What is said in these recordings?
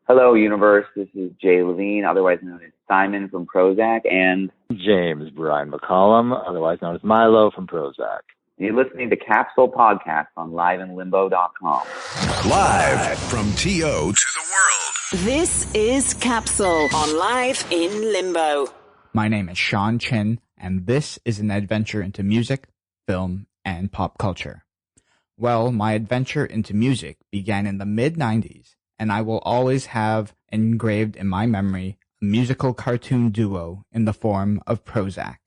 Hello, universe. This is Jay Levine, otherwise known as Simon from Prozzak, and James Brian McCollum, otherwise known as Milo from Prozzak. you're listening to Capsule Podcast on liveinlimbo.com. Live from TO to the world. This is Capsule on Live in Limbo. My name is Sean Chin, and this is an adventure into music, film, and pop culture. Well, my adventure into music began in the mid-90s, and I will always have engraved in my memory a musical cartoon duo in the form of Prozzak.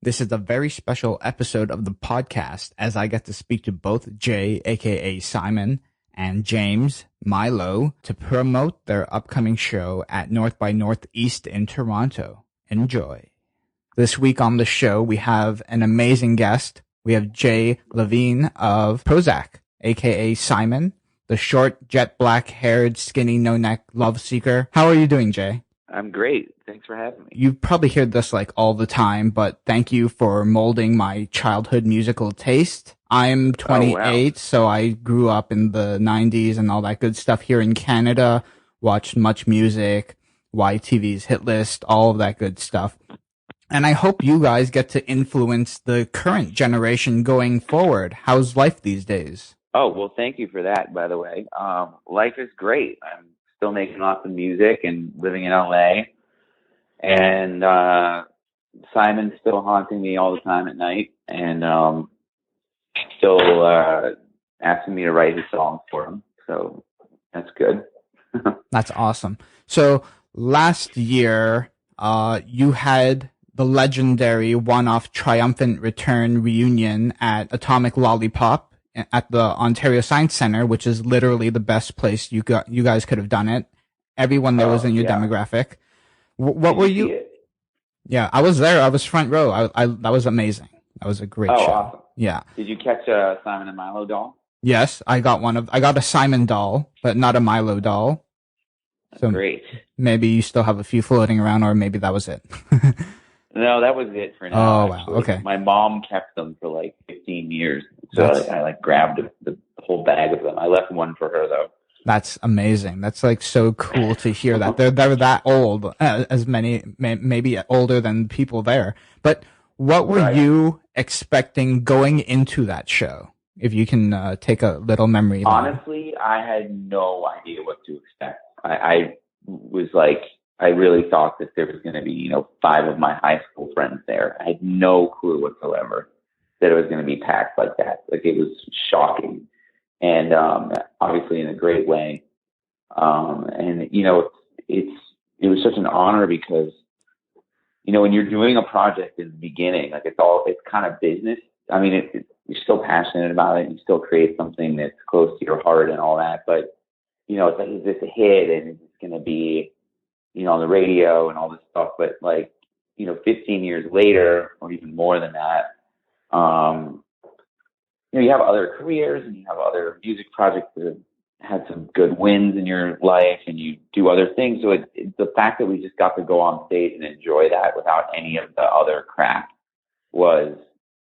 This is a very special episode of the podcast as I get to speak to both Jay, aka Simon, and James, Milo, to promote their upcoming show at North by Northeast in Toronto. Enjoy. This week on the show, we have an amazing guest. We have Jay Levine of Prozzak, aka Simon, the short, jet black-haired, skinny, no-neck love seeker. How are you doing, Jay? I'm great. Thanks for having me. You probably hear this like all the time, but thank you for molding my childhood musical taste. I'm 28, so I grew up in the 90s and all that good stuff here in Canada, watched much music, YTV's hit list, all of that good stuff. And I hope you guys get to influence the current generation going forward. How's life these days? Oh, well, thank you for that, by the way. Life is great. I'm still making lots of music and living in LA. And Simon's still haunting me all the time at night. And still asking me to write his songs for him. So that's good. That's awesome. So last year, you had the legendary one-off triumphant return reunion at Atomic Lollipop at the Ontario Science Center, which is literally the best place you guys could have done it. Everyone there was in your demographic. What were you? Yeah, I was there. I was front row. That was amazing. That was a great show. Awesome. Yeah. Did you catch a Simon and Milo doll? Yes, I got a Simon doll, but not a Milo doll. So great. Maybe you still have a few floating around, or maybe that was it. No, that was it for now. Oh, actually. wow. Okay. My mom kept them for like 15 years. So I grabbed the whole bag of them. I left one for her, though. That's amazing. That's like so cool to hear that they're that old, as many, maybe older than people there. But what were you expecting going into that show? If you can take a little memory. Honestly, I had no idea what to expect. I was like, I really thought that there was going to be, 5 of my high school friends there. I had no clue whatsoever that it was going to be packed like that. Like, it was shocking. And obviously in a great way. And, it was such an honor because, when you're doing a project in the beginning, like it's kind of business. I mean, you're still passionate about it. You still create something that's close to your heart and all that. But, it's like, is this a hit? And it's going to be, on the radio and all this stuff. But 15 years later, or even more than that, you have other careers and you have other music projects that have had some good wins in your life, and you do other things. So the fact that we just got to go on stage and enjoy that without any of the other crap was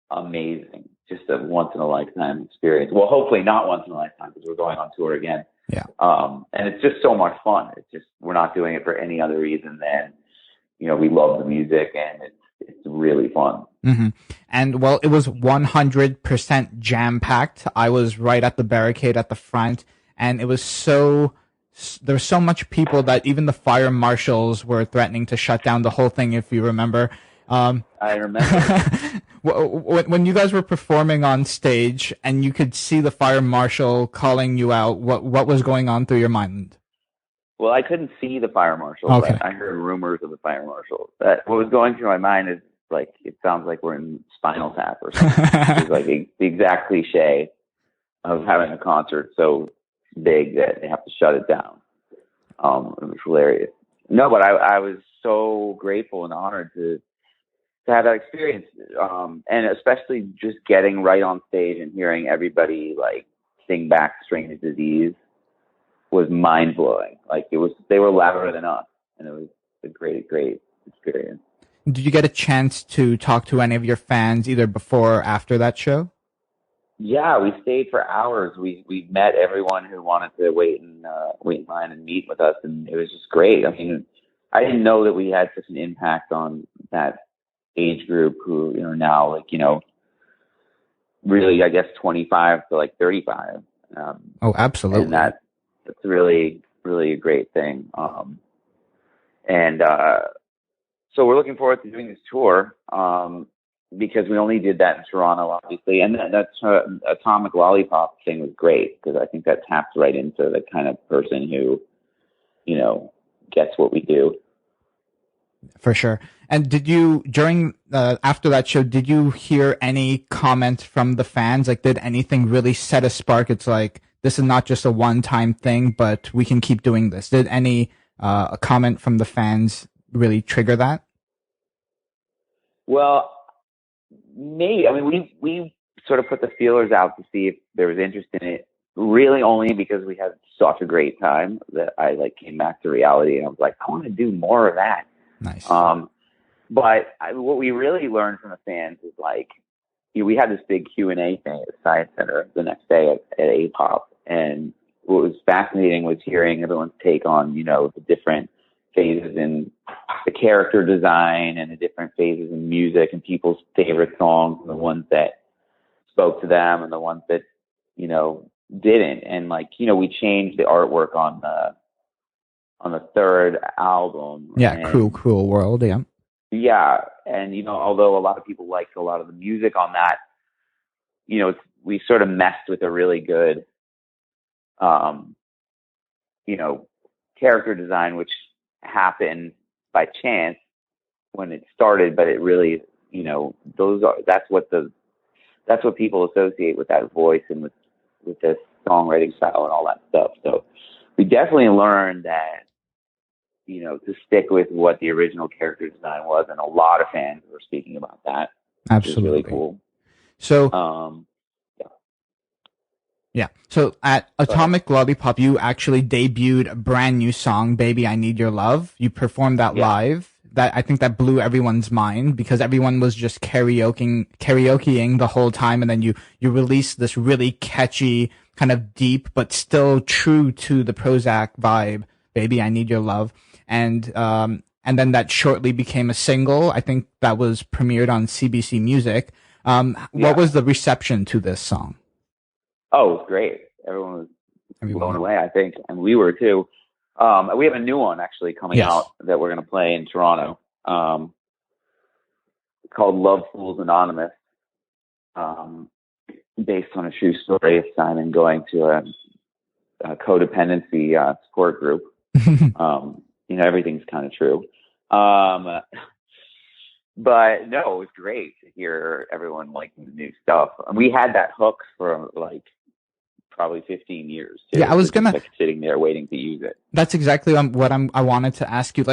amazing. Just a once in a lifetime experience. Well, hopefully not once in a lifetime, because we're going on tour again. Yeah. And it's just so much fun. It's just, we're not doing it for any other reason than, we love the music, and it's really fun. Mm-hmm. And well, it was 100% jam packed. I was right at the barricade at the front, and it was there was so much people that even the fire marshals were threatening to shut down the whole thing, if you remember. I remember. When you guys were performing on stage and you could see the fire marshal calling you out, what was going on through your mind? Well, I couldn't see the fire marshal, okay. But I heard rumors of the fire marshal. What was going through my mind is, like, it sounds like we're in Spinal Tap or something. It's like the exact cliche of having a concert so big that they have to shut it down. It was hilarious. No, but I was so grateful and honored to have that experience, and especially just getting right on stage and hearing everybody like sing back "Strange Disease" was mind blowing. Like, they were louder than us, and it was a great experience. Did you get a chance to talk to any of your fans either before or after that show? Yeah, we stayed for hours. We met everyone who wanted to wait in line and meet with us, and it was just great. I mean, I didn't know that we had such an impact on that age group who now really, I guess, 25 to like 35. Oh, absolutely. And that's really, really a great thing. And so we're looking forward to doing this tour because we only did that in Toronto, obviously. And that Atomic Lollipop thing was great because I think that taps right into the kind of person who, gets what we do. For sure. And did you, after that show, did you hear any comments from the fans? Like, did anything really set a spark? It's like, this is not just a one-time thing, but we can keep doing this. Did any a comment from the fans really trigger that? Well, maybe. I mean, we sort of put the feelers out to see if there was interest in it, really only because we had such a great time that I came back to reality and I was like, I want to do more of that. Nice. But what we really learned from the fans is we had this big Q&A thing at the Science Center the next day at APOP. And what was fascinating was hearing everyone's take on, the different phases in the character design and the different phases in music and people's favorite songs and the ones that spoke to them and the ones that, didn't. And we changed the artwork on the third album. Yeah, and, Cruel World, yeah. Yeah, and although a lot of people liked a lot of the music on that, we sort of messed with a really good, character design, which happened by chance when it started, but it really, that's what people associate with that voice and with this songwriting style and all that stuff. So we definitely learned that, to stick with what the original character design was, and a lot of fans were speaking about that. Absolutely. Which is really cool. So, yeah. So at Atomic Lollipop, you actually debuted a brand new song, "Baby, I Need Your Love." You performed that live. I think that blew everyone's mind because everyone was just karaokeing the whole time, and then you released this really catchy, kind of deep but still true to the Prozzak vibe, "Baby, I Need Your Love." And then that shortly became a single. I think that was premiered on CBC Music. What was the reception to this song? Oh, it was great. Everyone was blown away, I think, and we were too. We have a new one actually coming out that we're going to play in Toronto, called "Love Fools Anonymous," based on a true story of Simon going to a codependency support group. Everything's kind of true. But no, it was great to hear everyone liking the new stuff. And we had that hook for probably 15 years. Too. Yeah, I was gonna sitting there waiting to use it. That's exactly what I wanted to ask you.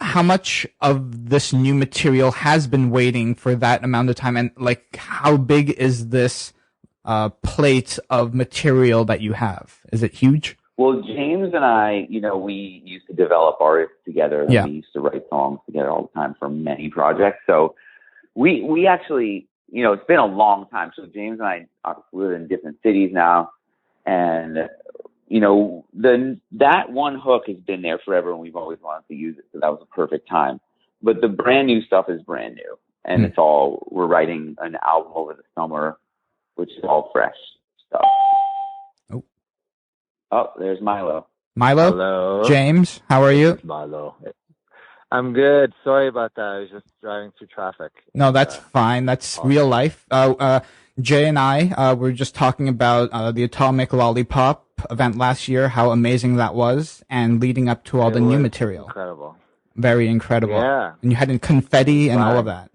How much of this new material has been waiting for that amount of time, and how big is this plate of material that you have? Is it huge? Well, James and I, we used to develop artists together. And we used to write songs together all the time for many projects. So we actually, it's been a long time. So James and I live in different cities now. And, that one hook has been there forever and we've always wanted to use it. So that was a perfect time. But the brand new stuff is brand new. And we're writing an album over the summer, which is all fresh stuff. Oh, there's Milo. Milo? Hello. James, how are you? Milo. I'm good. Sorry about that. I was just driving through traffic. No, that's fine. That's real life. Jay and I were just talking about the Atomic Lollipop event last year, how amazing that was, and leading up to all the new material. Incredible. Very incredible. Yeah. And you had confetti and all of that.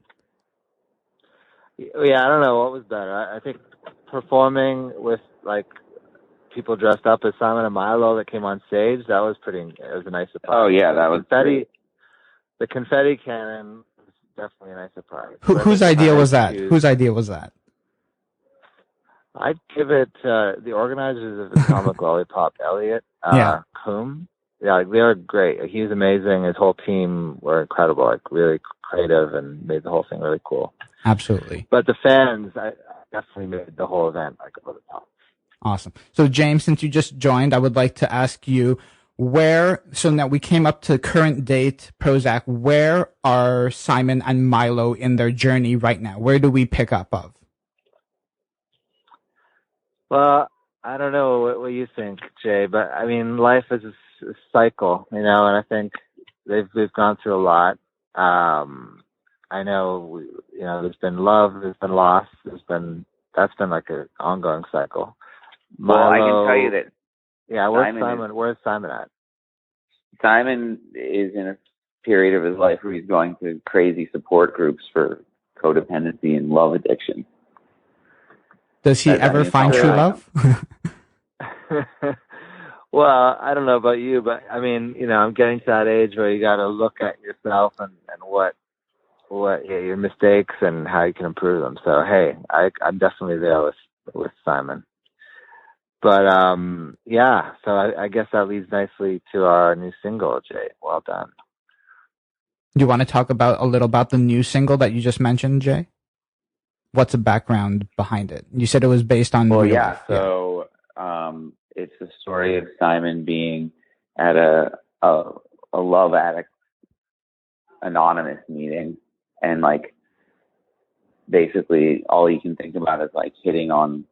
Yeah, I don't know what was better. I think performing with people dressed up as Simon and Milo that came on stage, it was a nice surprise. Oh yeah, that was confetti. Great. The confetti cannon was definitely a nice surprise. Whose idea was that? Whose idea was that? I'd give it the organizers of Atomic Lollipop, Elliot Coombe. Yeah, they were great. He was amazing. His whole team were incredible, really creative, and made the whole thing really cool. Absolutely. But the fans, definitely made the whole event like over the top. Awesome. So James, since you just joined, I would like to ask you so now we came up to current date Prozzak, where are Simon and Milo in their journey right now? Where do we pick up of? Well, I don't know what you think, Jay, but I mean, life is a cycle, and I think we've gone through a lot. I know, there's been love, there's been loss, that's been like an ongoing cycle. Well, I can tell you that. Yeah, where's Simon at? Simon is in a period of his life where he's going to crazy support groups for codependency and love addiction. Does he ever find true love? Well, I don't know about you, but I mean, I'm getting to that age where you got to look at yourself and what your mistakes and how you can improve them. So, hey, I'm definitely there with Simon. But, so I guess that leads nicely to our new single, Jay. Well done. Do you want to talk a little about the new single that you just mentioned, Jay? What's the background behind it? You said it was based on real life. So it's the story of Simon being at a love addict anonymous meeting, and like basically all you can think about is like hitting on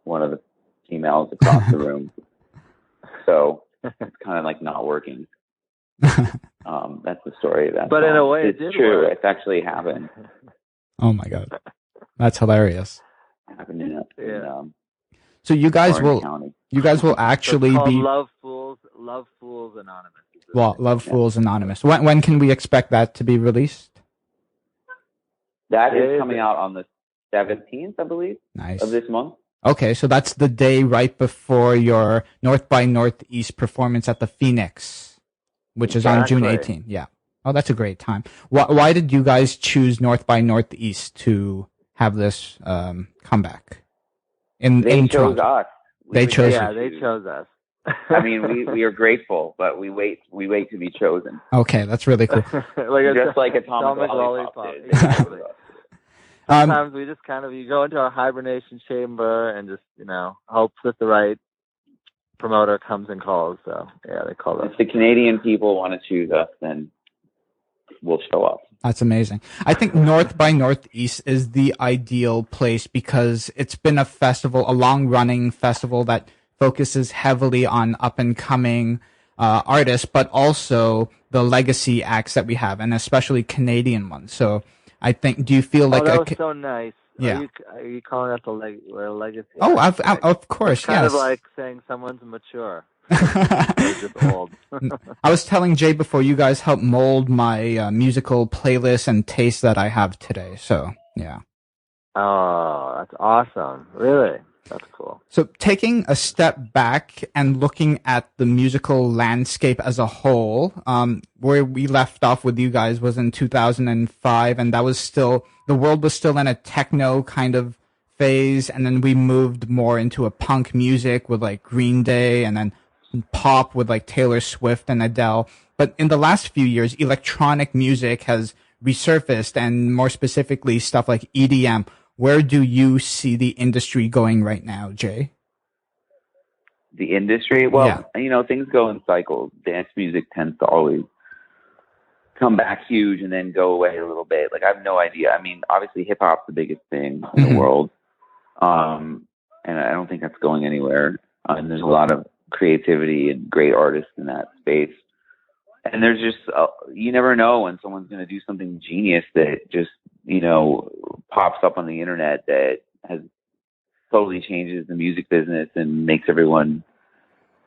one of the females across the room. So it's kind of like not working. That's the story of that. But song. In a way, it's it did true. work. It's actually happened. Oh my God, that's hilarious. It happened in so you guys County. will actually so it's be Love Fools Anonymous. Love Fools Anonymous. When can we expect that to be released? That is coming out on the 17th, I believe, of this month. Okay, so that's the day right before your North by Northeast performance at the Phoenix, which is on June 18th. Yeah. Oh, that's a great time. Why did you guys choose North by Northeast to have this comeback? They chose us. They chose us. I mean, we are grateful, but we wait to be chosen. Okay, that's really cool. Just like Atomic Lollipop. Exactly. Sometimes we just you go into our hibernation chamber and just, hope that the right promoter comes and calls. So, yeah, they call us. If the Canadian people want to choose us, then we'll show up. That's amazing. I think North by Northeast is the ideal place because it's been a long-running festival that focuses heavily on up-and-coming artists, but also the legacy acts that we have, and especially Canadian ones. So I think, do you feel like... that was so nice. Yeah. Are you calling that the legacy? Oh, of course, it's kind yes. of like saying someone's mature. Just old. I was telling Jay before, you guys helped mold my musical playlist and taste that I have today. So, yeah. Oh, that's awesome. Really? That's cool. So taking a step back and looking at the musical landscape as a whole, where we left off with you guys was in 2005, and that was the world was still in a techno kind of phase, and then we moved more into a punk music with like Green Day, and then pop with like Taylor Swift and Adele. But in the last few years, electronic music has resurfaced, and more specifically stuff like EDM. Where do you see the industry going right now, Jay? The industry? Well, things go in cycles. Dance music tends to always come back huge and then go away a little bit. Like, I have no idea. I mean, obviously hip hop's the biggest thing in the world. And I don't think that's going anywhere. And there's a lot of creativity and great artists in that space. And there's just, you never know when someone's going to do something genius that just, pops up on the internet that has totally changes the music business and makes everyone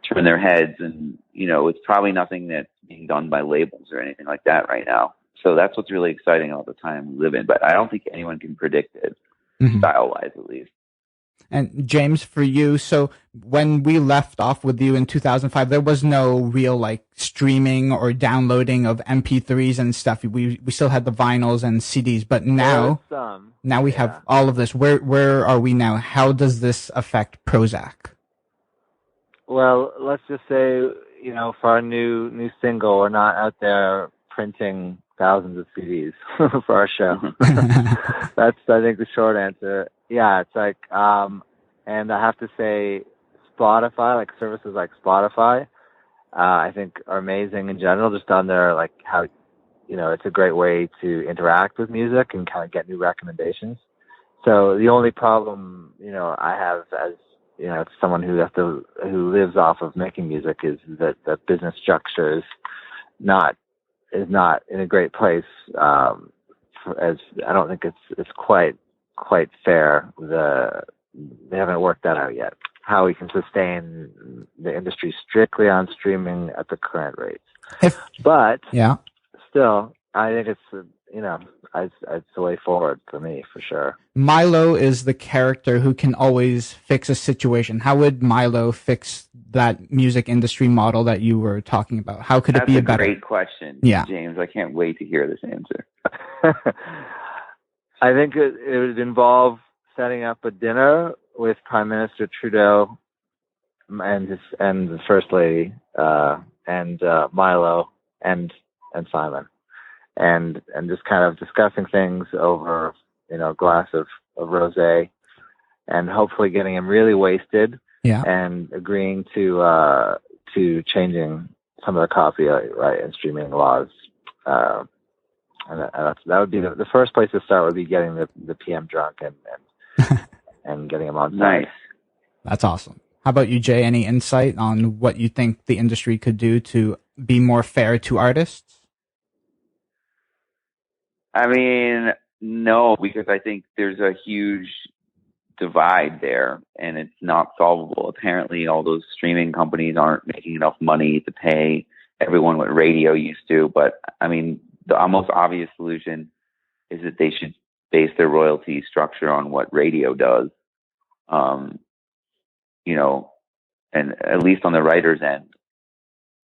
turn their heads. And, it's probably nothing that's being done by labels or anything like that right now. So that's what's really exciting about the time we live in. But I don't think anyone can predict it, style-wise at least. And James, for you, so when we left off with you in 2005, there was no real like streaming or downloading of MP3s and stuff. We still had the vinyls and CDs, but now we have all of this. Where are we now? How does this affect Prozzak? Well, let's just say, for our new single, we're not out there printing thousands of CDs for our show. That's, I think, the short answer. Yeah, it's like, and I have to say, Spotify, like services like Spotify, I think are amazing in general, just on their, like, how, it's a great way to interact with music and kind of get new recommendations. So the only problem, I have as, someone who lives off of making music is that the business structure is not in a great place. As I don't think it's quite fair. They haven't worked that out yet. How we can sustain the industry strictly on streaming at the current rates. But yeah, still, I think it's it's the way forward for me, for sure. Milo is the character who can always fix a situation. How would Milo fix that music industry model that you were talking about? How could it be a better? That's a great question, James. I can't wait to hear this answer. I think it would involve setting up a dinner with Prime Minister Trudeau and the First Lady and Milo and Simon, and just kind of discussing things over a glass of rosé, and hopefully getting him really wasted, and agreeing to changing some of the copyright and streaming laws. And that would be the first place to start. Would be getting the PM drunk and getting him on side. Nice. That's awesome. How about you, Jay? Any insight on what you think the industry could do to be more fair to artists? I mean, no, because I think there's a huge divide there, and it's not solvable. Apparently, all those streaming companies aren't making enough money to pay everyone what radio used to. But I mean, the most obvious solution is that they should base their royalty structure on what radio does, and at least on the writer's end.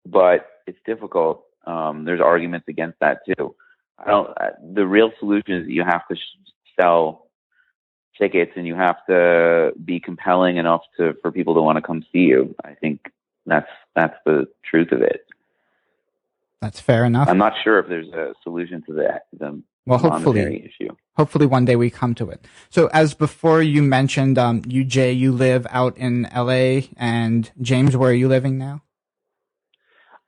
But it's difficult. There's arguments against that too. The real solution is that you have to sell tickets, and you have to be compelling enough for people to want to come see you. I think that's the truth of it. That's fair enough. I'm not sure if there's a solution to the monetary issue. Hopefully one day we come to it. So as before you mentioned, you, Jay, you live out in LA, and James, where are you living now?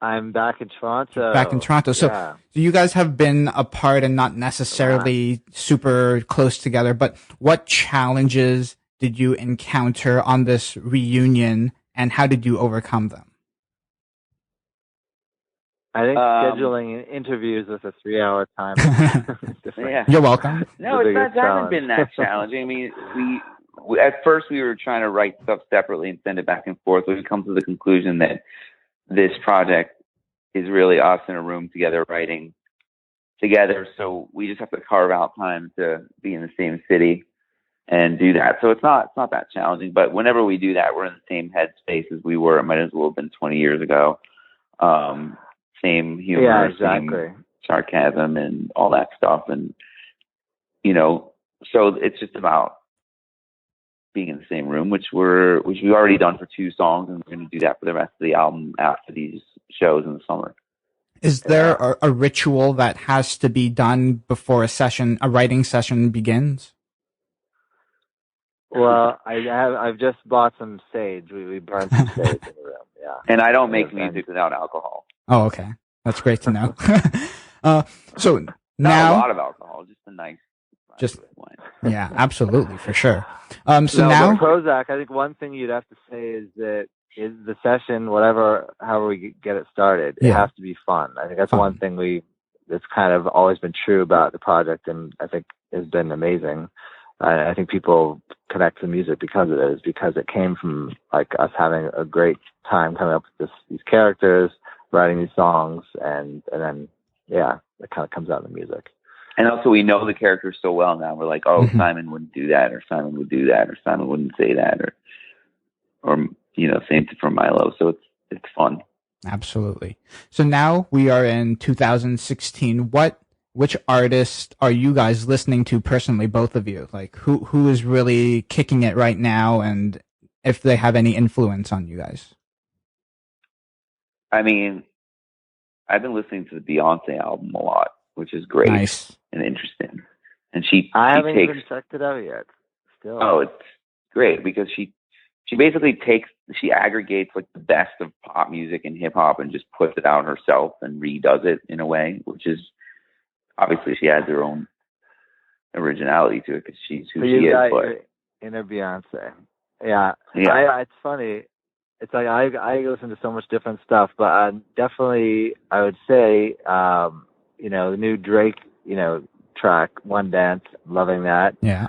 I'm back in Toronto. So you guys have been apart and not necessarily super close together, but what challenges did you encounter on this reunion, and how did you overcome them? I think scheduling interviews with a 3-hour time. You're welcome. No, it hasn't been that challenging. I mean, we at first we were trying to write stuff separately and send it back and forth. We've come to the conclusion that this project is really us in a room together writing together. So we just have to carve out time to be in the same city and do that. So it's not that challenging. But whenever we do that, we're in the same headspace as we were. It might as well have been 20 years ago. Same humor, same sarcasm, and all that stuff. And, so it's just about being in the same room, which we've already done for 2 songs, and we're going to do that for the rest of the album after these shows in the summer. Is there a ritual that has to be done before a writing session begins? Well, I've just bought some sage. We burned some sage in the room. Yeah. And I don't make music without alcohol. Oh, okay. That's great to know. So Not now, a lot of alcohol, just a nice wine. Yeah, absolutely, for sure. Now, Prozzak, I think one thing you'd have to say is that is the session, however we get it started, it has to be fun. I think that's one thing that's kind of always been true about the project, and I think has been amazing. I think people connect to music because it came from like us having a great time coming up with these characters, writing these songs, and then it kind of comes out in the music. And also, we know the characters so well now. We're like, Simon wouldn't do that, or Simon would do that, or Simon wouldn't say that, or same for Milo. So it's fun. Absolutely. So now we are in 2016. Which artist are you guys listening to personally, both of you? Like, who is really kicking it right now, and if they have any influence on you guys? I mean, I've been listening to the Beyonce album a lot, which is great and interesting. And I haven't even checked it out yet. still. Oh, it's great because she basically aggregates like the best of pop music and hip hop and just puts it out herself and redoes it in a way, which is obviously she adds her own originality to it because she's who she is. But inner Beyonce, yeah. It's funny. It's like I listen to so much different stuff, but definitely I would say, the new Drake, track, One Dance, loving that. Yeah.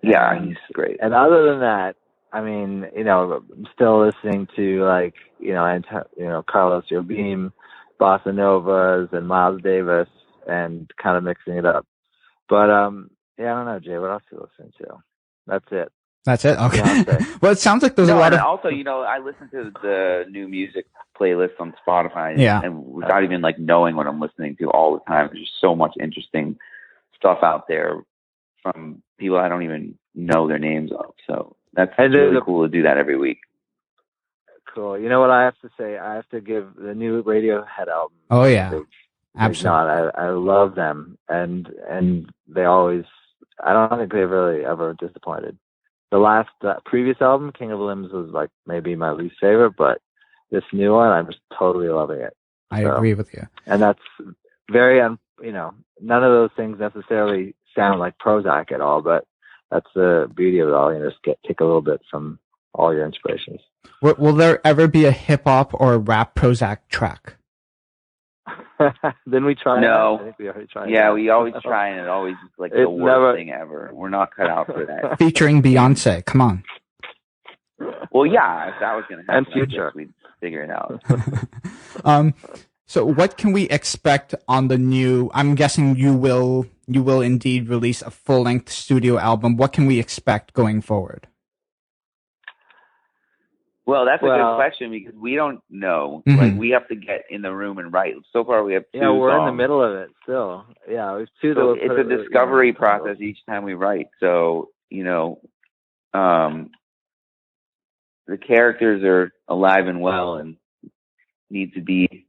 He's great. And other than that, I mean, I'm still listening to Carlos Jobim, Bossa Novas, and Miles Davis, and kind of mixing it up. But I don't know, Jay. What else are you listening to? That's it. That's it. Okay. Well, it sounds like there's a lot of. Also, I listen to the new music playlist on Spotify, and without even knowing what I'm listening to all the time, there's just so much interesting stuff out there from people I don't even know their names of. So that's really cool to do that every week. Cool. You know what I have to say? I have to give the new Radiohead album. Oh yeah, absolutely. I love them, and they always. I don't think they've really ever disappointed. The last previous album, King of Limbs, was maybe my least favorite, but this new one, I'm just totally loving it. I agree with you. And that's very, none of those things necessarily sound like Prozzak at all, but that's the beauty of it all. Just take a little bit from all your inspirations. Will there ever be a hip hop or a rap Prozzak track? Then we try. No. I think we already tried. Yeah, we always try, and it always is the worst thing ever. We're not cut out for that. Featuring Beyonce. Come on. Well, yeah, if that was going to happen, and Future, we'd figure it out. So what can we expect on the new? I'm guessing you will indeed release a full-length studio album. What can we expect going forward? Well, that's a good question because we don't know. Mm-hmm. We have to get in the room and write. So far, we have 2 we're songs. in the middle of it still. Yeah, we've 2. So it's a discovery process each time we write. So the characters are alive and well and need to be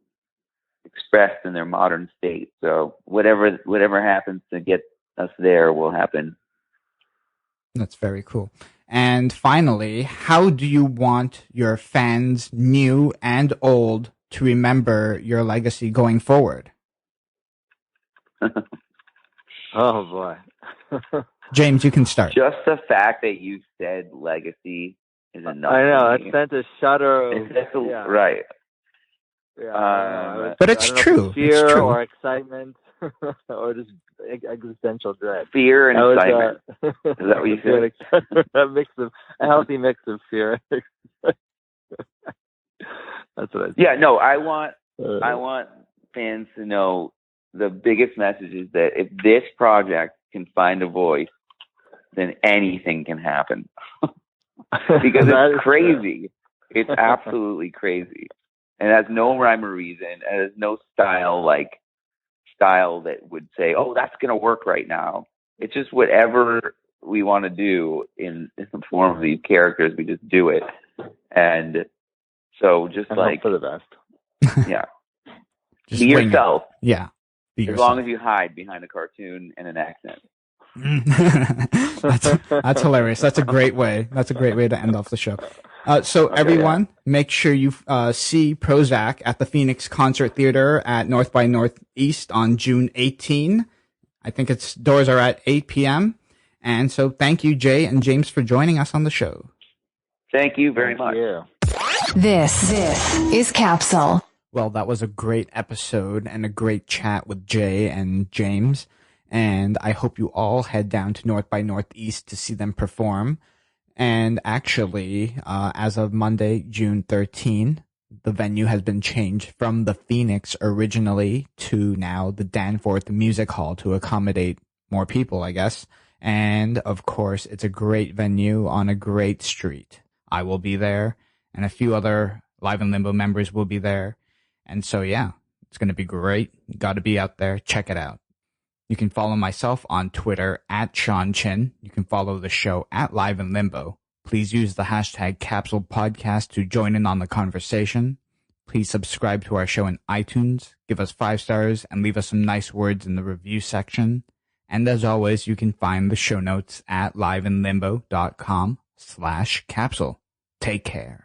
expressed in their modern state. So whatever happens to get us there will happen. That's very cool. And finally, how do you want your fans, new and old, to remember your legacy going forward? Oh, boy. James, you can start. Just the fact that you said legacy is enough. I know. It sent a shudder. Right. Yeah, but it's true. Fear it's true. Or excitement or just existential dread. Fear and excitement. Is that what you said? A healthy mix of fear. That's what I said. Yeah, no, I want fans to know the biggest message is that if this project can find a voice, then anything can happen. Because it's crazy. It's absolutely crazy. And it has no rhyme or reason. And it has no style that would say, oh, that's going to work right now. It's just whatever we want to do in the form of these characters, we just do it. And so just hope for the best. Yeah. Just be yourself. Yeah. As long as you hide behind a cartoon and an accent. That's hilarious. That's a great way. That's a great way to end off the show. Everyone, make sure you see Prozzak at the Phoenix Concert Theater at North by Northeast on June 18. I think its doors are at 8 p.m. And so thank you, Jay and James, for joining us on the show. Thank you very much. This is Capsule. Well, that was a great episode and a great chat with Jay and James. And I hope you all head down to North by Northeast to see them perform. And actually, as of Monday, June 13, the venue has been changed from the Phoenix originally to now the Danforth Music Hall to accommodate more people, I guess. And of course, it's a great venue on a great street. I will be there, and a few other Live in Limbo members will be there. And so, yeah, it's going to be great. You got to be out there. Check it out. You can follow myself on Twitter at Sean Chin. You can follow the show at Live in Limbo. Please use the hashtag Capsule Podcast to join in on the conversation. Please subscribe to our show in iTunes, give us 5 stars, and leave us some nice words in the review section. And as always, you can find the show notes at liveinlimbo.com/capsule. Take care.